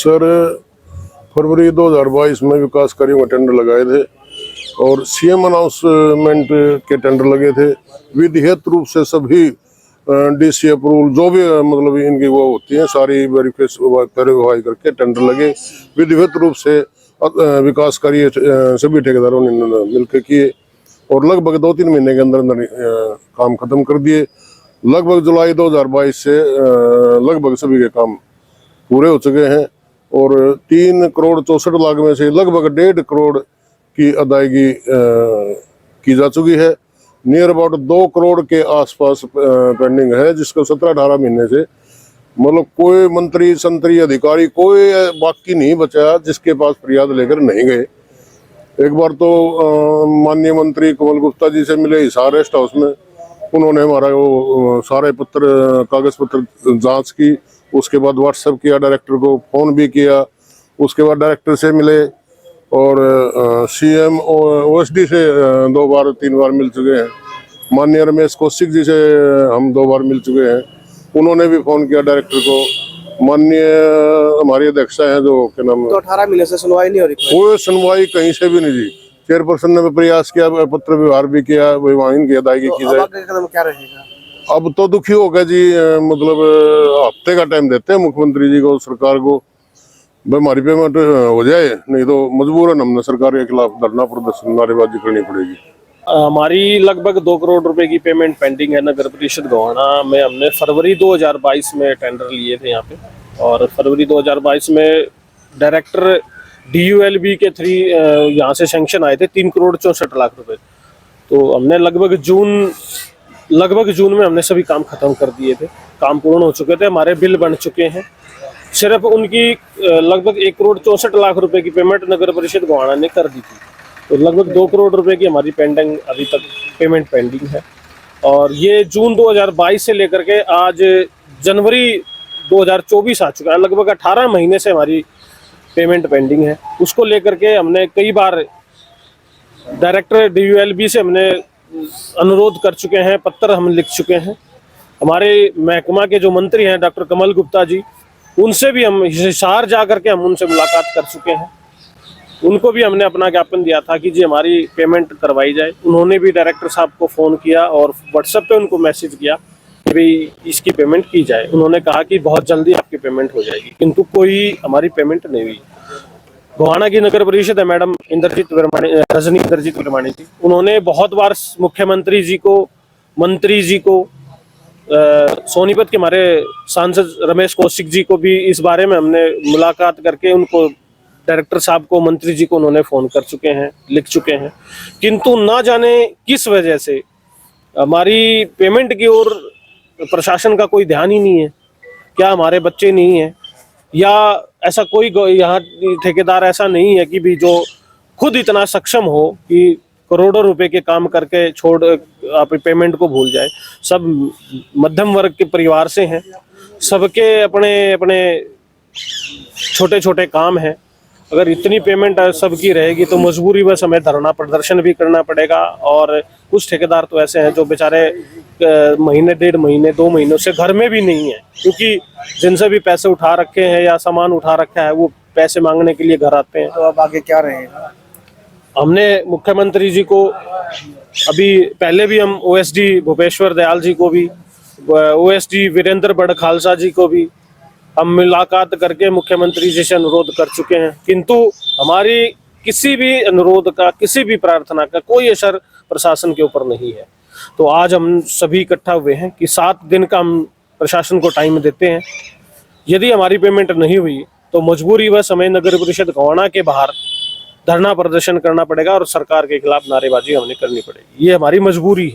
Sir, फरवरी 2022 में विकास कार्यों का टेंडर लगाए थे और सीएम अनाउंसमेंट के टेंडर लगे थे। विधिवत रूप से सभी डीसी अप्रूवल जो भी मतलब इनकी वो होती है सारी वेरीफाई करके टेंडर लगे। विधिवत रूप से विकास कार्य सभी ठेकेदारों ने मिलकर किए और लगभग 2-3 महीने के अंदर काम खत्म कर दिए। लगभग जुलाई 2022 से लगभग सभी के काम पूरे हो चुके हैं और 3 करोड़ 64 लाख में से लगभग 1.5 करोड़ की अदायगी की जा चुकी है। नियर अबाउट 2 करोड़ के आसपास पेंडिंग है, जिसको 17-18 महीने से मतलब कोई मंत्री संतरी अधिकारी कोई बाकी नहीं बचा जिसके पास फरियाद लेकर नहीं गए। एक बार तो माननीय मंत्री कमल गुप्ता जी से मिले हिसार रेस्ट हाउस में, उन्होंने हमारा वो सारे कागज पत्र जांच की, उसके बाद व्हाट्सएप किया, डायरेक्टर को फोन भी किया, उसके बाद डायरेक्टर से मिले और सीएम ओएसडी से 2 बार 3 बार मिल चुके हैं। माननीय रमेश कौशिक जी से हम 2 बार मिल चुके हैं, उन्होंने भी फोन किया डायरेक्टर को। माननीय हमारी अध्यक्षा हैं जो क्या नाम, तो 18 महीने से सुनवाई नहीं हो रही, कोई सुनवाई कहीं से भी नहीं जी। चेयरपर्सन ने भी प्रयास किया, पत्र व्यवहार भी किया, वही इनकी अदायगी की जाए। कदम क्या रहेगा? अब तो दुखी हो गया जी, मतलब हफ्ते का टाइम देते हैं मुख्यमंत्री जी को, सरकार को, भाई हमारी पेमेंट हो जाए, नहीं तो मजबूरन हमने सरकार के खिलाफ धरना प्रदर्शन नारेबाजी करनी पड़ेगी। हमारी लगभग 2 करोड़ रुपए की पेमेंट पेंडिंग है। नगर परिषद गोहाना में हमने फरवरी 2022 में टेंडर लिए थे यहाँ पे और फरवरी 2022 में डायरेक्टर DULB के 3 यहाँ से सैंक्शन आए थे 3 करोड़ 64 लाख रुपए। तो हमने लगभग जून में हमने सभी काम खत्म कर दिए थे, काम पूर्ण हो चुके थे, हमारे बिल बन चुके हैं। सिर्फ उनकी लगभग 1 करोड़ 64 लाख रुपए की पेमेंट नगर परिषद गोहाना ने कर दी थी। तो लगभग 2 करोड़ रुपए की हमारी पेंडिंग अभी तक पेमेंट पेंडिंग है और ये जून 2022 से लेकर के आज जनवरी 2024 आ चुका है। लगभग 18 महीने से हमारी पेमेंट पेंडिंग है। उसको लेकर के हमने कई बार डायरेक्टर DULB से हमने अनुरोध कर चुके हैं, पत्र हम लिख चुके हैं। हमारे महकमा के जो मंत्री हैं डॉक्टर कमल गुप्ता जी, उनसे भी हम हिसार जा करके हम उनसे मुलाकात कर चुके हैं। उनको भी हमने अपना ज्ञापन दिया था कि जी हमारी पेमेंट करवाई जाए। उन्होंने भी डायरेक्टर साहब को फ़ोन किया और व्हाट्सएप पे उनको मैसेज किया कि भाई इसकी पेमेंट की जाए। उन्होंने कहा कि बहुत जल्दी आपकी पेमेंट हो जाएगी, किंतु कोई हमारी पेमेंट नहीं हुई। गोहाना की नगर परिषद है मैडम रजनी इंद्रजीत विरमानी जी, उन्होंने बहुत बार मुख्यमंत्री जी को, मंत्री जी को, सोनीपत के हमारे सांसद रमेश कौशिक जी को भी इस बारे में हमने मुलाकात करके उनको, डायरेक्टर साहब को, मंत्री जी को उन्होंने फ़ोन कर चुके हैं, लिख चुके हैं, किंतु ना जाने किस वजह से हमारी पेमेंट की ओर प्रशासन का कोई ध्यान ही नहीं है। क्या हमारे बच्चे नहीं हैं या ऐसा कोई यहाँ ठेकेदार ऐसा नहीं है कि भी जो खुद इतना सक्षम हो कि करोड़ों रुपए के काम करके छोड़ आप पेमेंट को भूल जाए। सब मध्यम वर्ग के परिवार से हैं, सबके अपने अपने छोटे छोटे काम हैं। अगर इतनी पेमेंट सबकी रहेगी तो मजबूरी बस हमें धरना प्रदर्शन भी करना पड़ेगा। और कुछ ठेकेदार तो ऐसे हैं जो बेचारे महीने, 1.5 महीने, 2 महीनों से घर में भी नहीं है, क्योंकि जिनसे भी पैसे उठा रखे हैं या सामान उठा रखा है वो पैसे मांगने के लिए घर आते हैं। तो अब आगे क्या रहेगा? हमने मुख्यमंत्री जी को अभी पहले भी हम OSD भूपेश्वर दयाल जी को भी, OSD वीरेंद्र बड़ खालसा जी को भी हम मुलाकात करके मुख्यमंत्री जी से अनुरोध कर चुके हैं, किंतु हमारी किसी भी अनुरोध का, किसी भी प्रार्थना का कोई असर प्रशासन के ऊपर नहीं है। तो आज हम सभी इकट्ठा हुए हैं कि 7 दिन का हम प्रशासन को टाइम देते हैं। यदि हमारी पेमेंट नहीं हुई तो मजबूरी बस हमें नगर परिषद गोहाना के बाहर धरना प्रदर्शन करना पड़ेगा और सरकार के खिलाफ नारेबाजी हमने करनी पड़ेगी। ये हमारी मजबूरी है।